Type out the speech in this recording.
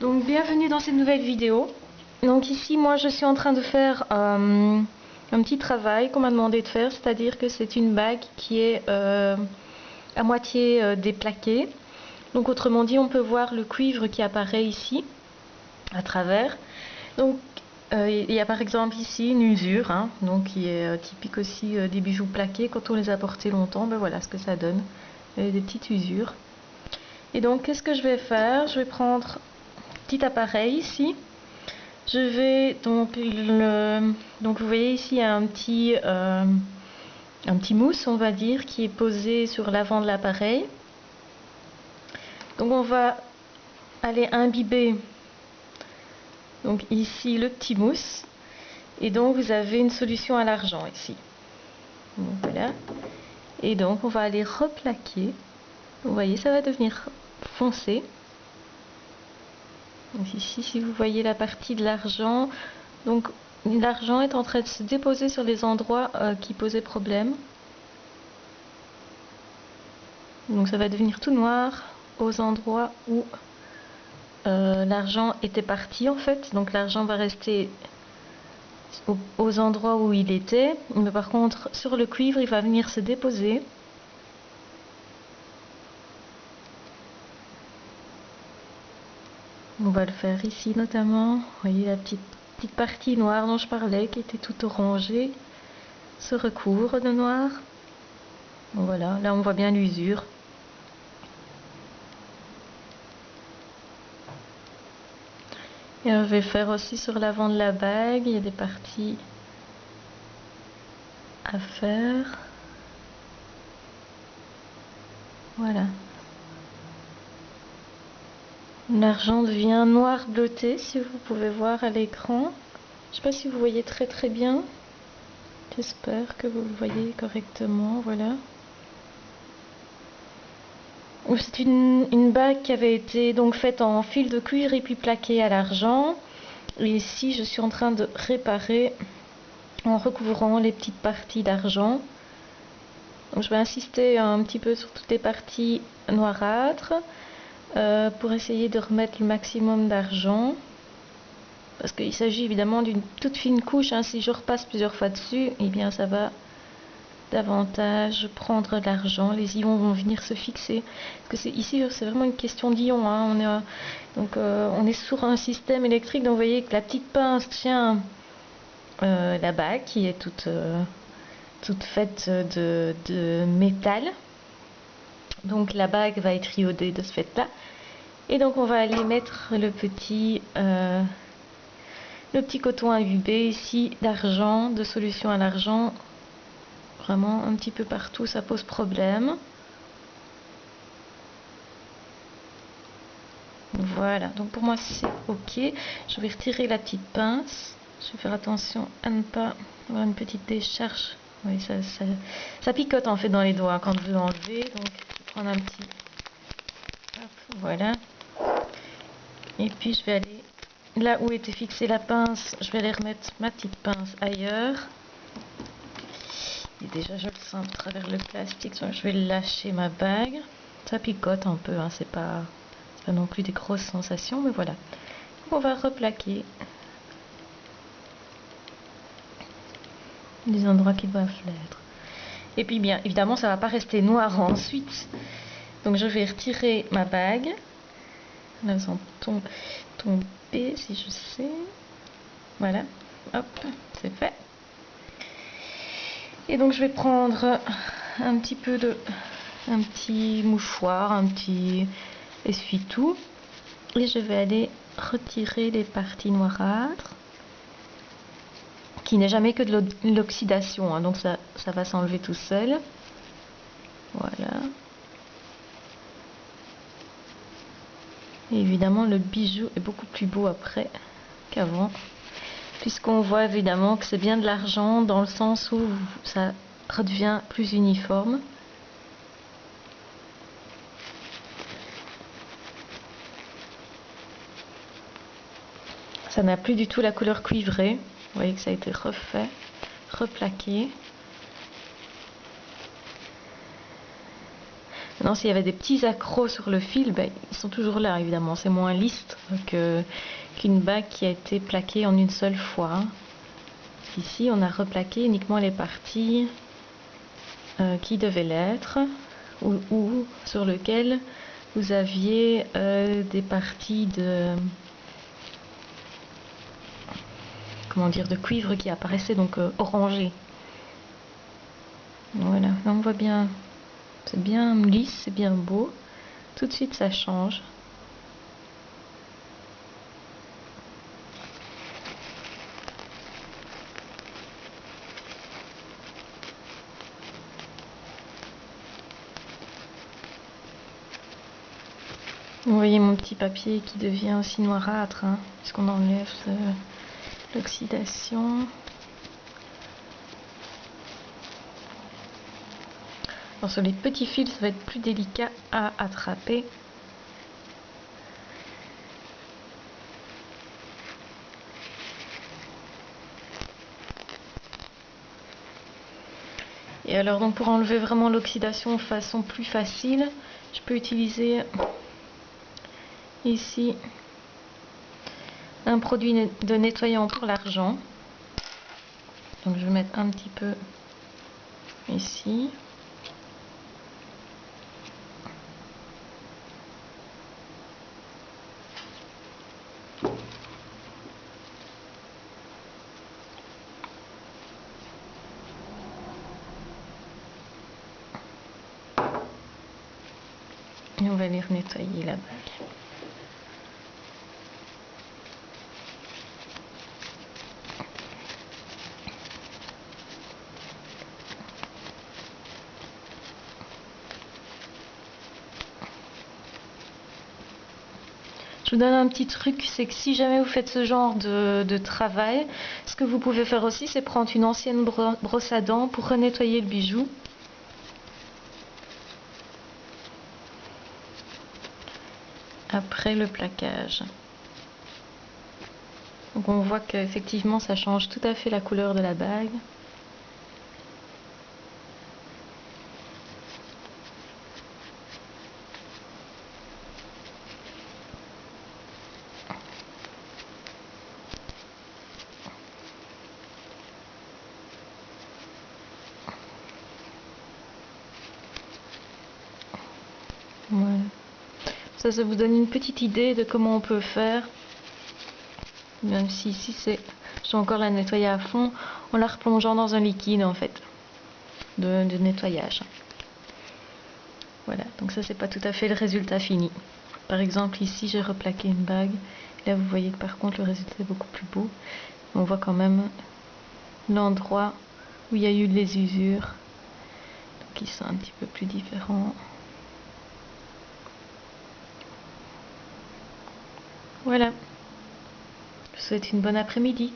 Donc bienvenue dans cette nouvelle vidéo. Donc ici moi je suis en train de faire un petit travail qu'on m'a demandé de faire, c'est-à-dire que c'est une bague qui est à moitié déplaquée. Donc autrement dit on peut voir le cuivre qui apparaît ici à travers. Donc il y a par exemple ici une usure, donc qui est typique aussi des bijoux plaqués. Quand on les a portés longtemps, ben voilà ce que ça donne, des petites usures. Et donc qu'est-ce que je vais faire? Je vais prendre petit appareil ici. Je vais donc vous voyez ici il y a un petit mousse, on va dire, qui est posé sur l'avant de l'appareil. Donc on va aller imbiber donc ici le petit mousse et donc vous avez une solution à l'argent ici. Donc voilà. Et donc on va aller replaquer. Vous voyez, ça va devenir foncé. Donc ici, si vous voyez la partie de l'argent, donc l'argent est en train de se déposer sur les endroits qui posaient problème. Donc ça va devenir tout noir aux endroits où l'argent était parti en fait. Donc l'argent va rester aux endroits où il était, mais par contre sur le cuivre il va venir se déposer. On va le faire ici notamment. Vous voyez la petite partie noire dont je parlais qui était tout orangée se recouvre de noir. Bon, voilà, là on voit bien l'usure. Et je vais faire aussi sur l'avant de la bague, il y a des parties à faire. Voilà. L'argent devient noir bleuté, si vous pouvez voir à l'écran. Je ne sais pas si vous voyez très bien. J'espère que vous le voyez correctement. Voilà. C'est une bague qui avait été donc faite en fil de cuivre et puis plaquée à l'argent. Et ici, je suis en train de réparer en recouvrant les petites parties d'argent. Donc, je vais insister un petit peu sur toutes les parties noirâtres. Pour essayer de remettre le maximum d'argent, parce qu'il s'agit évidemment d'une toute fine couche, si je repasse plusieurs fois dessus, et bien ça va davantage prendre l'argent, les ions vont venir se fixer, parce que ici c'est vraiment une question d'ions, on est sur un système électrique, donc vous voyez que la petite pince tient la bague qui est toute faite de métal. Donc la bague va être iodée de ce fait là. Et donc on va aller mettre le petit coton imbibé ici d'argent, de solution à l'argent. Vraiment un petit peu partout, ça pose problème. Voilà, donc pour moi c'est ok. Je vais retirer la petite pince. Je vais faire attention à ne pas avoir une petite décharge. Oui, ça picote en fait dans les doigts quand vous l'enlevez. Donc je vais prendre un petit... Hop, voilà. Et puis je vais aller là où était fixée la pince, je vais aller remettre ma petite pince ailleurs. Et déjà je le sens à travers le plastique, donc je vais lâcher ma bague. Ça picote un peu, c'est pas non plus des grosses sensations, mais voilà. Donc on va replaquer les endroits qui doivent l'être. Et puis bien évidemment ça va pas rester noir ensuite. Donc je vais retirer ma bague. Là, elles sont tombées, si je sais. Voilà, hop, c'est fait. Et donc je vais prendre un petit mouchoir, un petit essuie-tout, et je vais aller retirer les parties noirâtres, qui n'est jamais que de l'oxydation, donc ça va s'enlever tout seul. Voilà. Et évidemment le bijou est beaucoup plus beau après qu'avant, puisqu'on voit évidemment que c'est bien de l'argent dans le sens où ça redevient plus uniforme. Ça n'a plus du tout la couleur cuivrée. Vous voyez que ça a été refait, replaqué. Maintenant, s'il y avait des petits accros sur le fil, ben, ils sont toujours là, évidemment. C'est moins lisse qu'une bague qui a été plaquée en une seule fois. Ici, on a replaqué uniquement les parties qui devaient l'être, ou sur lesquelles vous aviez des parties de... comment dire, de cuivre qui apparaissaient donc orangé. Voilà, là on voit bien, c'est bien lisse, c'est bien beau. Tout de suite ça change. Vous voyez mon petit papier qui devient aussi noirâtre, hein, puisqu'on enlève l'oxydation. Alors sur les petits fils, ça va être plus délicat à attraper. Et alors donc pour enlever vraiment l'oxydation de façon plus facile, je peux utiliser ici un produit de nettoyant pour l'argent. Donc je vais mettre un petit peu ici. Et on va aller nettoyer la bague. Je vous donne un petit truc, c'est que si jamais vous faites ce genre de travail, ce que vous pouvez faire aussi, c'est prendre une ancienne brosse à dents pour renettoyer le bijou. Après le plaquage. Donc on voit qu'effectivement ça change tout à fait la couleur de la bague. Voilà. Ça vous donne une petite idée de comment on peut faire. Même si ici je dois encore la nettoyer à fond, en la replongeant dans un liquide en fait de nettoyage. Voilà, donc ça c'est pas tout à fait le résultat fini. Par exemple ici j'ai replaqué une bague. Là vous voyez que par contre le résultat est beaucoup plus beau. On voit quand même l'endroit où il y a eu les usures, qui sont un petit peu plus différents. Voilà. Je vous souhaite une bonne après-midi.